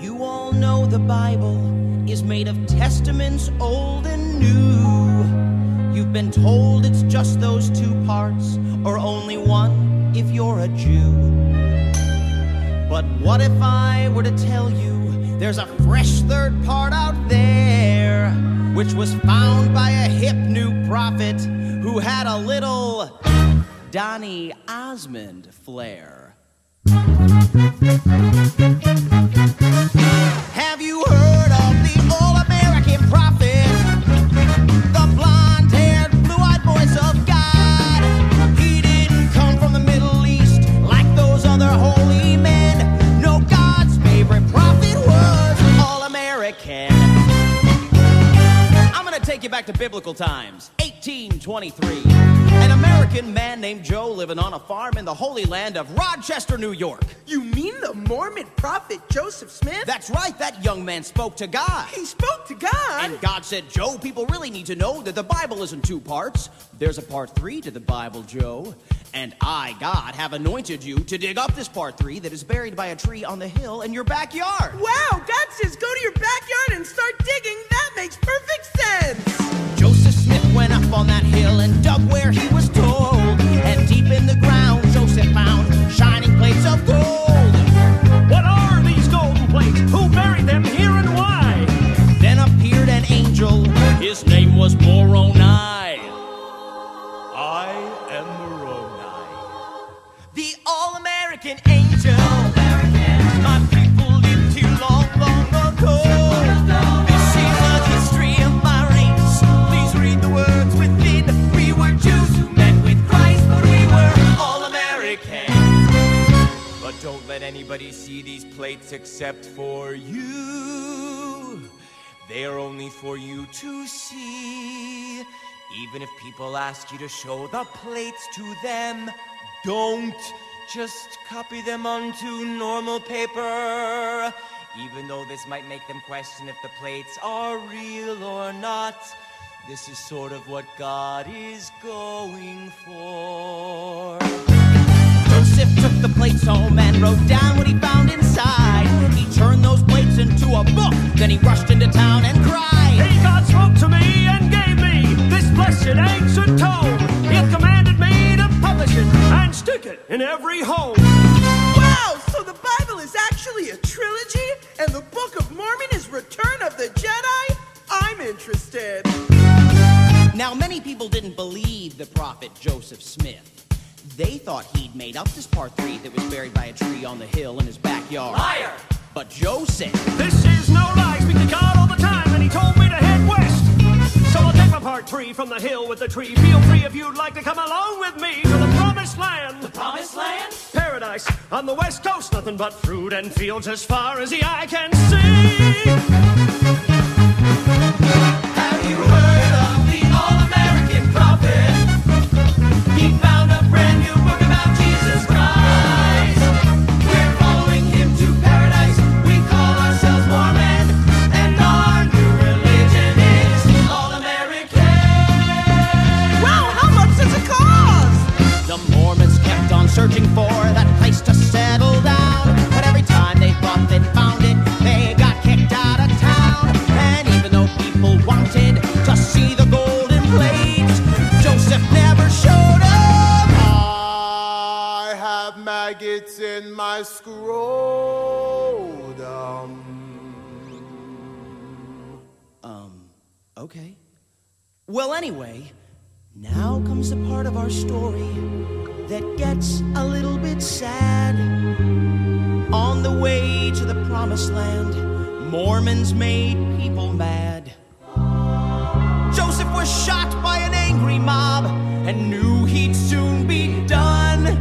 You all know the Bible is made of testaments old and new. You've been told it's just those two parts, or only one if you're a Jew. But what if I were to tell you there's a fresh third part out there, which was found by a hip new prophet who had a little Donny Osmond flair? Have you heard of the all-American prophet? The blonde-haired, blue-eyed voice of God. He didn't come from the Middle East like those other holy men. No, God's favorite prophet was all-American. I'm gonna take you back to biblical times, 1823. An American man named Joe living on a farm in the Holy Land of Rochester, New York. You mean the Mormon prophet Joseph Smith? That's right, that young man spoke to God. He spoke to God? And God said, Joe, people really need to know that the Bible isn't two parts. There's a part 3 to the Bible, Joe. And I, God, have anointed you to dig up this part 3 that is buried by a tree on the hill in your backyard. Wow, God says go to your backyard and start digging. That makes perfect sense. Joseph Smith went up on that hill and dug where he was told. And deep in the ground, Joseph found shining plates of gold. What are these golden plates? Who buried them here and why? Then appeared an angel. His name was Moroni. I am Moroni. The all-American angel. All-American. My people lived here long, long ago. This is the history of my race. Please read the words within. We were Jews who met with Christ, but we were all-American. But don't let anybody see these plates except for you. They are only for you to see. Even if people ask you to show the plates to them, don't. Just copy them onto normal paper. Even though this might make them question if the plates are real or not. This is sort of what God is going for. Joseph took the plates home and wrote down what he found inside. He turned those plates into a book. Then he rushed into town and cried. Hey, God spoke to me and gave me this blessed ancient tome. It commanded me to publish it and stick it in every home. Wow, so the Bible is actually a trilogy, and the Book of Mormon is Return of the Jedi? I'm interested. Now, many people didn't believe the prophet Joseph Smith. They thought he'd made up this part 3 that was buried by a tree on the hill in his backyard. Liar! But Joe said, This is no lie. Speak to God all the time, and he told me to head west. So I'll take my part 3 from the hill with the tree. Feel free if you'd like to come along with me to the promised land. The promised land? Paradise on the west coast. Nothing but fruit and fields as far as the eye can see. Have you heard of the all-American prophet? He found a brand new book about Jesus Christ. We're following him to paradise. We call ourselves Mormon, and our new religion is all-American. Wow, how much does it cost? The Mormons kept on searching for that place to settle down. But every time they thought they'd found it, they got kicked out of town. And even though people wanted to see the golden plates, Joseph never showed up. I have maggots in my scrotum. Okay. Well, anyway, now comes the part of our story that gets a little bit sad. On the way to the promised land, Mormons made people mad. Joseph was shot by an angry mob and knew he'd soon be done.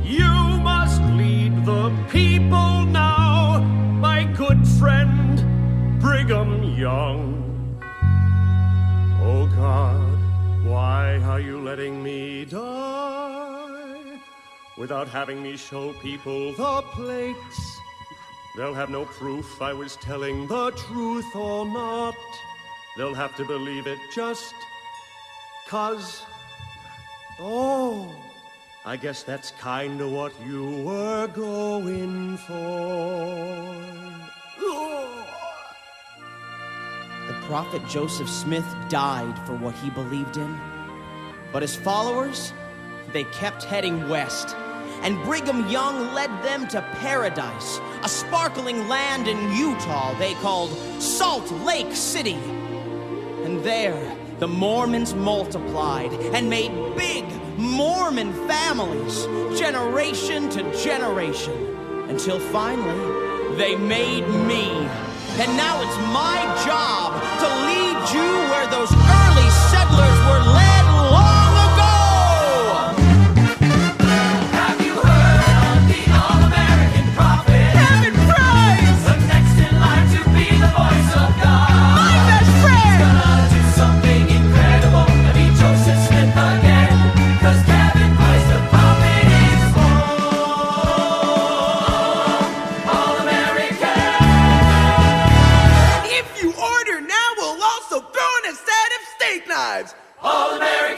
You must lead the people now, my good friend Brigham Young. Oh God, why are you letting me die without having me show people the plates? They'll have no proof I was telling the truth or not. They'll have to believe it just 'cause. Oh, I guess that's kinda what you were going for. Prophet Joseph Smith died for what he believed in. But his followers, they kept heading west. And Brigham Young led them to paradise, a sparkling land in Utah they called Salt Lake City. And there, the Mormons multiplied and made big Mormon families, generation to generation, until finally, they made me. And now it's my job to lead you where those early settlers were led long ago. Have you heard of the All-American Prophet? Kevin Price! The next in line to be the voice of God. My best friend! Gonna do something incredible and be Joseph Smith again. 'Cause Kevin Price, the prophet, is All-American. If you order now, we'll also throw in a set of steak knives. All-American.